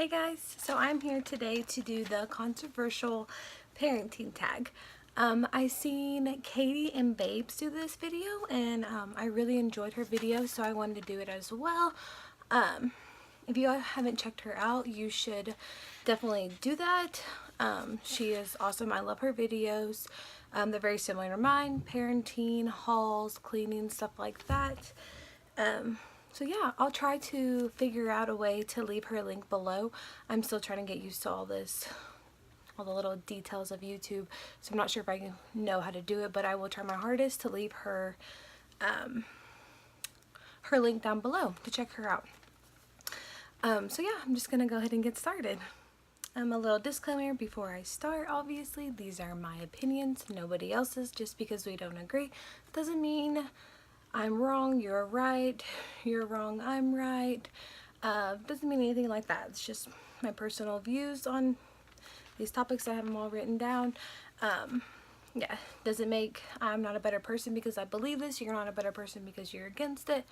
Hey guys, so I'm here today to do the controversial parenting tag. I seen Katieansdbabes do this video and I really enjoyed her video, so I wanted to do it as well. If you haven't checked her out, you should definitely do that. She is awesome. I love her videos. They're very similar to mine, parenting, hauls, cleaning, stuff like that. So yeah, I'll try to figure out a way to leave her link below. I'm still trying to get used to all the little details of YouTube, so I'm not sure if I know how to do it, but I will try my hardest to leave her her link down below to check her out. So yeah, I'm just gonna go ahead and get started. A little disclaimer before I start. Obviously, these are my opinions, nobody else's. Just because we don't agree doesn't mean I'm wrong, you're right, you're wrong, I'm right. Doesn't mean anything like that. It's just my personal views on these topics. I have them all written down. Yeah, doesn't make I'm not a better person because I believe this. You're not a better person because you're against it.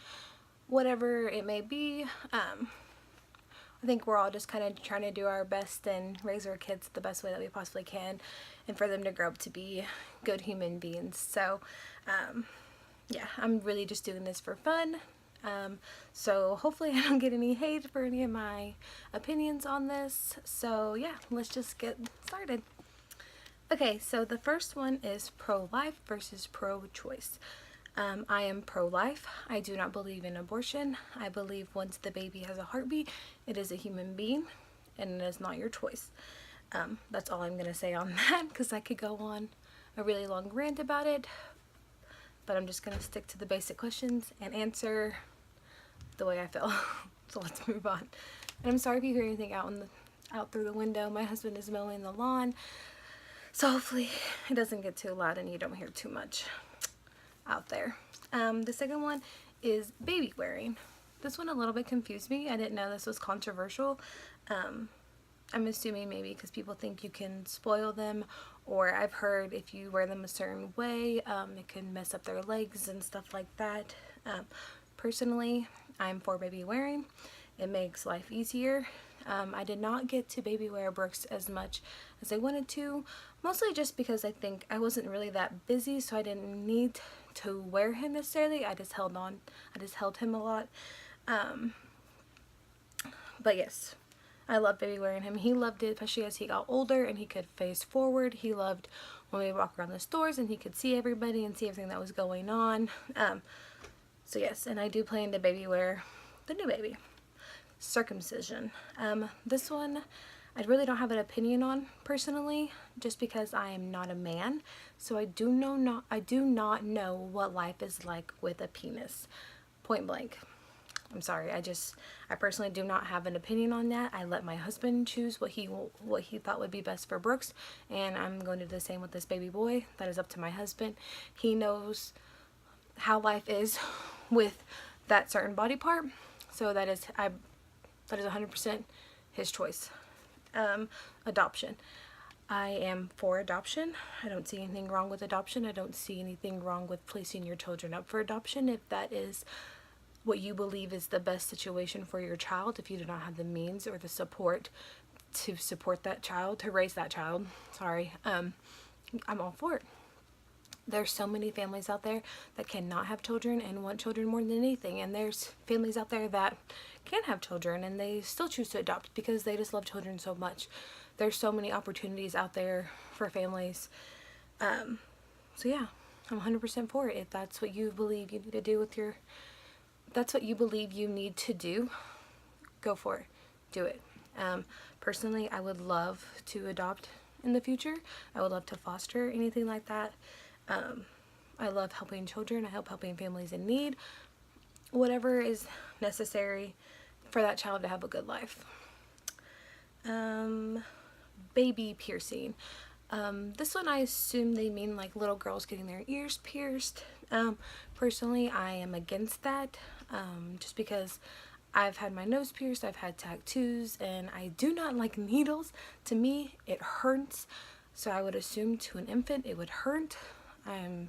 Whatever it may be. I think we're all just kind of trying to do our best and raise our kids the best way that we possibly can, and for them to grow up to be good human beings. So, yeah, I'm really just doing this for fun. So hopefully I don't get any hate for any of my opinions on this. So yeah, let's just get started. Okay, so the first one is pro-life versus pro-choice. I am pro-life. I do not believe in abortion. I believe once the baby has a heartbeat, it is a human being and it is not your choice. That's all I'm going to say on that, because I could go on a really long rant about it. But I'm just going to stick to the basic questions and answer the way I feel. So let's move on. And I'm sorry if you hear anything out through the window. My husband is mowing the lawn, so hopefully it doesn't get too loud and you don't hear too much out there. The second one is baby wearing. This one a little bit confused me. I didn't know this was controversial. I'm assuming maybe because people think you can spoil them, or I've heard if you wear them a certain way, it can mess up their legs and stuff like that. Personally, I'm for baby wearing. It makes life easier. I did not get to baby wear Brooks as much as I wanted to, mostly just because I think I wasn't really that busy, so I didn't need to wear him necessarily. I just held him a lot. But yes, I love baby wearing him. He loved it, especially as he got older and he could face forward. He loved when we walk around the stores and he could see everybody and see everything that was going on. So yes, and I do plan to baby wear the new baby. Circumcision. This one I really don't have an opinion on personally, just because I am not a man, so I do not know what life is like with a penis. Point blank. I'm sorry. I personally do not have an opinion on that. I let my husband choose what he thought would be best for Brooks, and I'm going to do the same with this baby boy. That is up to my husband. He knows how life is with that certain body part, so that is 100% his choice. Adoption. I am for adoption. I don't see anything wrong with adoption. I don't see anything wrong with placing your children up for adoption if that is what you believe is the best situation for your child. If you do not have the means or the support to support that child, to raise that child, sorry, I'm all for it. There's so many families out there that cannot have children and want children more than anything, and there's families out there that can have children and they still choose to adopt because they just love children so much. There's so many opportunities out there for families. So yeah, I'm 100% for it. If that's what you believe you need to do that's what you believe you need to do, go for it. Do it. Personally, I would love to adopt in the future. I would love to foster, anything like that. I love helping children. I helping families in need. Whatever is necessary for that child to have a good life. Baby piercing. This one I assume they mean like little girls getting their ears pierced. Personally, I am against that, just because I've had my nose pierced, I've had tattoos, and I do not like needles. To me, it hurts, so I would assume to an infant it would hurt. I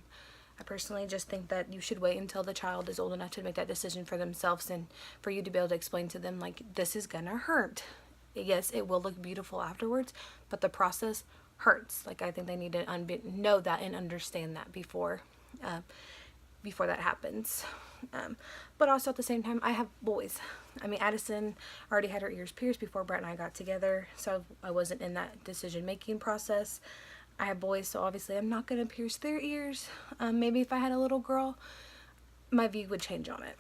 personally just think that you should wait until the child is old enough to make that decision for themselves, and for you to be able to explain to them, like, this is gonna hurt. yes, it will look beautiful afterwards, but the process hurts. Like, I think they need to know that and understand that before that happens. But also at the same time, I have boys. I mean, Addison already had her ears pierced before Brett and I got together, so I wasn't in that decision-making process. I have boys, so obviously I'm not going to pierce their ears. Maybe if I had a little girl, my view would change on it.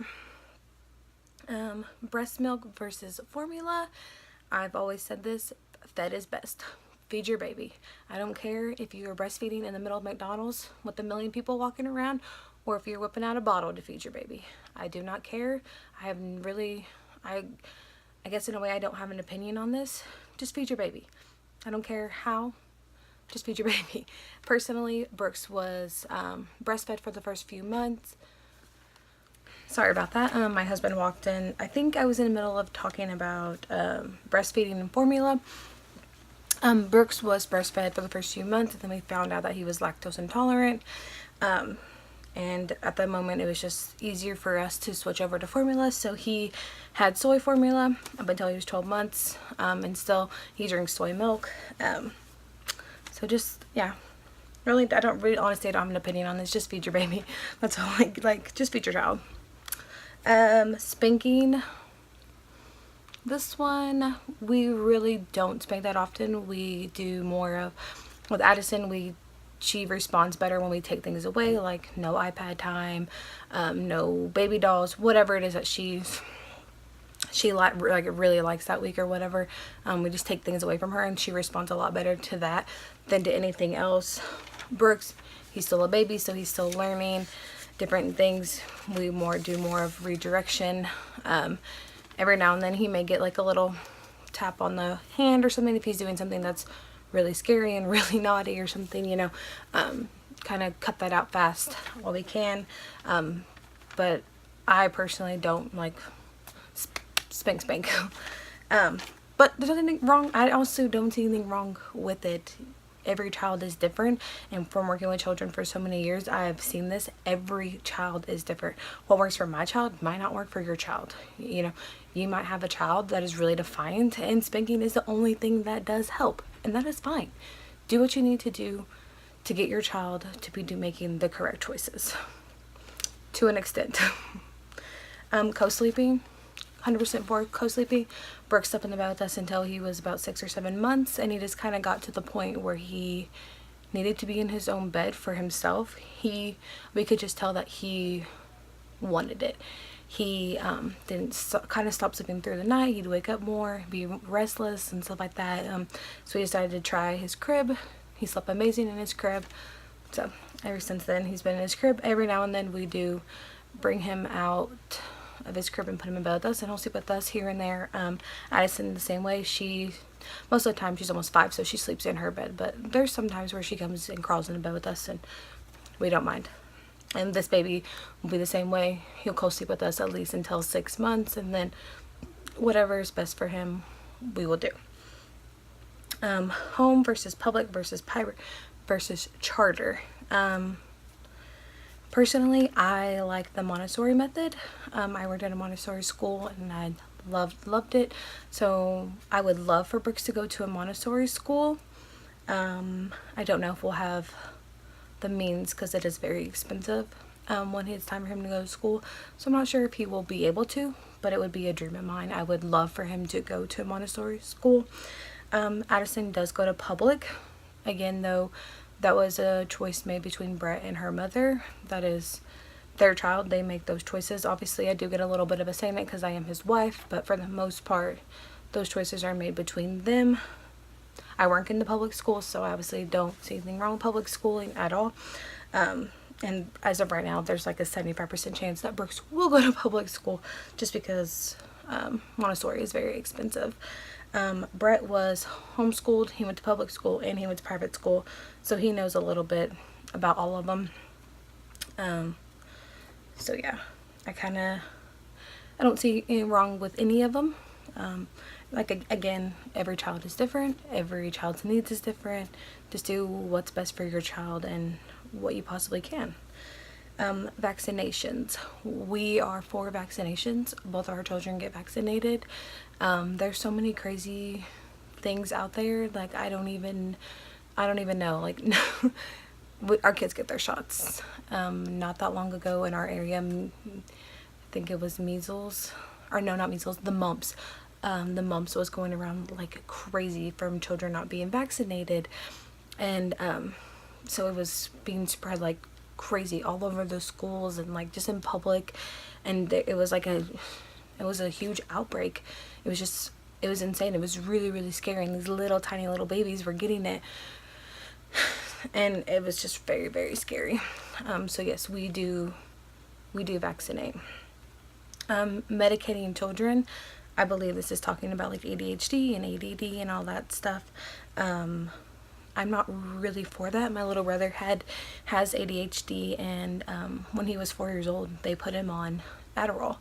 Breast milk versus formula. I've always said this, fed is best. Feed your baby. I don't care if you're breastfeeding in the middle of McDonald's with a million people walking around, or if you're whipping out a bottle to feed your baby. I do not care. I guess in a way I don't have an opinion on this. Just feed your baby. I don't care how. Just feed your baby. Personally, Brooks was breastfed for the first few months. Sorry about that. My husband walked in. I think I was in the middle of talking about breastfeeding and formula. Brooks was breastfed for the first few months, and then we found out that he was lactose intolerant. And at that moment, it was just easier for us to switch over to formula. So he had soy formula up until he was 12 months, and still he drinks soy milk. So just, yeah, really, honestly, I don't have an opinion on this. Just feed your baby. That's all. Like, just feed your child. Spanking. This one, we really don't spank that often. We do more of, with Addison, she responds better when we take things away, like no iPad time, no baby dolls, whatever it is that she really likes that week or whatever. We just take things away from her, and she responds a lot better to that than to anything else. Brooks, he's still a baby, so he's still learning different things. We do more of redirection. Every now and then he may get like a little tap on the hand or something if he's doing something that's really scary and really naughty or something, you know. Kind of cut that out fast while we can. But I personally don't like spank. But there's nothing wrong. I also don't see anything wrong with it. Every child is different, and from working with children for so many years, I've seen this. Every child is different. What works for my child might not work for your child. You know, you might have a child that is really defiant, and spanking is the only thing that does help, and that is fine. Do what you need to do to get your child to be making the correct choices, to an extent. Co-sleeping. 100% for co-sleeping. Brooks slept in the bed with us until he was about 6 or 7 months, and he just kind of got to the point where he needed to be in his own bed for himself. We could just tell that he wanted it. He didn't kind of stop sleeping through the night. He'd wake up more, be restless and stuff like that. So we decided to try his crib. He slept amazing in his crib. So ever since then, he's been in his crib. Every now and then we do bring him out of his crib and put him in bed with us, and he'll sleep with us here and there. Addison the same way. Most of the time she's almost 5, so she sleeps in her bed, but there's some times where she comes and crawls into bed with us, and we don't mind. And this baby will be the same way. He'll co-sleep with us at least until 6 months, and then whatever is best for him, we will do. Home versus public versus private versus charter. Personally, I like the Montessori method. I worked at a Montessori school, and I loved it. So I would love for Brooks to go to a Montessori school. I don't know if we'll have the means, because it is very expensive when it's time for him to go to school. So I'm not sure if he will be able to, but it would be a dream of mine. I would love for him to go to a Montessori school. Addison does go to public. Again, though, that was a choice made between Brett and her mother. That is their child. They make those choices. Obviously, I do get a little bit of a say in it because I am his wife, but for the most part, those choices are made between them. I work in the public school, so I obviously don't see anything wrong with public schooling at all. And as of right now, there's like a 75% chance that Brooks will go to public school, just because Montessori is very expensive. Brett was homeschooled. He went to public school and he went to private school, so he knows a little bit about all of them. So yeah, I don't see anything wrong with any of them. Again, every child is different. Every child's needs is different. Just do what's best for your child and what you possibly can. Vaccinations. We are for vaccinations. Both our children get vaccinated. There's so many crazy things out there. Like I don't even know. Like our kids get their shots. Not that long ago in our area, I think it was measles, or no, not measles, the mumps. The mumps was going around like crazy from children not being vaccinated, and so it was being spread like crazy all over the schools and like just in public, and it was a huge outbreak. It was insane. It was really, really scary, and these little tiny little babies were getting it, and it was just very, very scary. So yes, we do vaccinate. Medicating children, I believe this is talking about like ADHD and ADD and all that stuff. I'm not really for that. My little brother has ADHD, and when he was 4 years old, they put him on Adderall,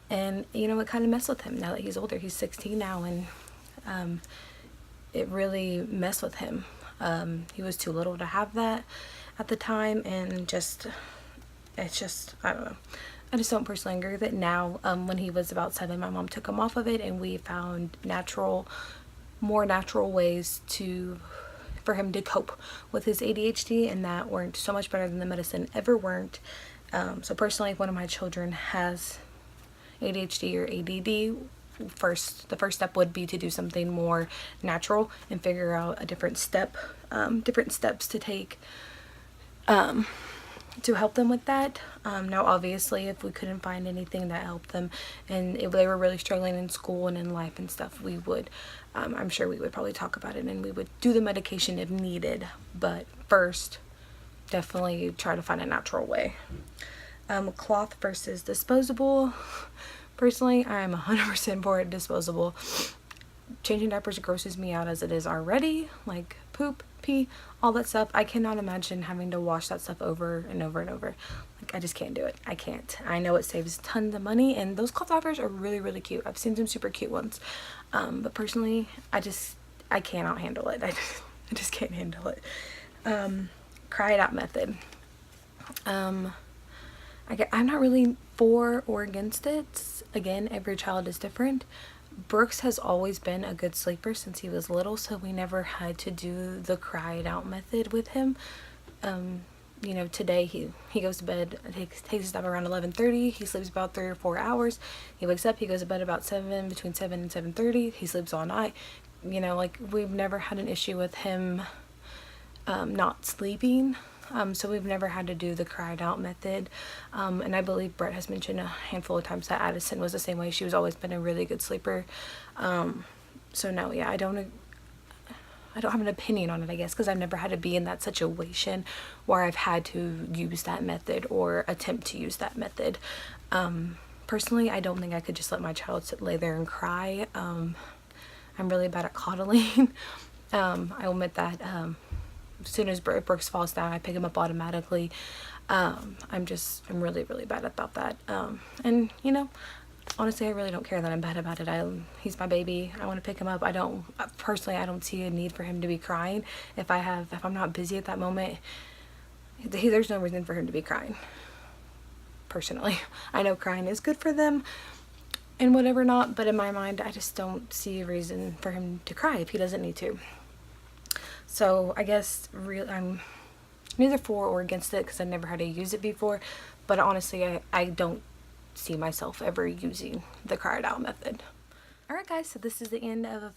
and you know, it kind of messed with him. Now that he's older, he's 16 now, and it really messed with him. He was too little to have that at the time, and it's just, I don't know. I just don't personally agree with it. Now, when he was about 7, my mom took him off of it, and we found more natural ways for him to cope with his ADHD, and that weren't so much better than the medicine ever weren't. So personally, if one of my children has ADHD or ADD, the first step would be to do something more natural and figure out a different steps to take to help them with that. Now obviously, if we couldn't find anything that helped them, and if they were really struggling in school and in life and stuff, we would I'm sure we would probably talk about it, and we would do the medication if needed. But first, definitely try to find a natural way. Cloth versus disposable. Personally, I'm 100% for disposable. Changing diapers grosses me out as it is already, like poop, pee, all that stuff. I cannot imagine having to wash that stuff over and over and over. Like, I just can't do it. I can't. I know it saves tons of money, and those cloth diapers are really, really cute. I've seen some super cute ones, but personally, I cannot handle it. I just can't handle it. Cry it out method. I'm not really for or against it. Again, every child is different. Brooks has always been a good sleeper since he was little, so we never had to do the cry it out method with him. You know, today he goes to bed, takes his nap around 11:30. He sleeps about 3 or 4 hours. He wakes up, he goes to bed about between 7 and 7:30. He sleeps all night. You know, like, we've never had an issue with him not sleeping. So we've never had to do the cried out method. And I believe Brett has mentioned a handful of times that Addison was the same way. She was always been a really good sleeper. So no, yeah, I don't have an opinion on it, I guess, because I've never had to be in that situation where I've had to use that method or attempt to use that method. Personally, I don't think I could just let my child lay there and cry. I'm really bad at coddling. I'll admit that. As soon as Brooks falls down, I pick him up automatically. I'm really, really bad about that. And you know, honestly, I really don't care that I'm bad about it. He's my baby. I want to pick him up. I don't see a need for him to be crying. If I'm not busy at that moment, there's no reason for him to be crying. Personally, I know crying is good for them and whatever not, but in my mind, I just don't see a reason for him to cry if he doesn't need to. So I guess I'm neither for or against it because I never had to use it before, but honestly, I don't see myself ever using the cry it out method. Alright guys, so this is the end of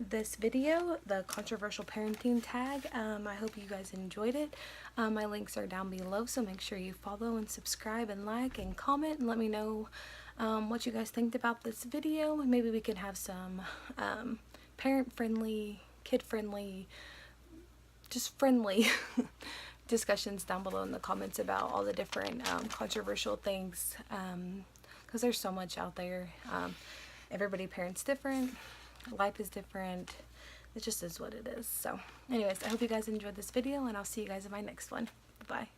this video, the controversial parenting tag. I hope you guys enjoyed it. My links are down below, so make sure you follow and subscribe and like and comment and let me know what you guys think about this video. Maybe we can have some parent-friendly, kid-friendly, just friendly discussions down below in the comments about all the different controversial things, because there's so much out there. Everybody parents different, life is different, it just is what it is. So anyways, I hope you guys enjoyed this video, and I'll see you guys in my next one. Bye.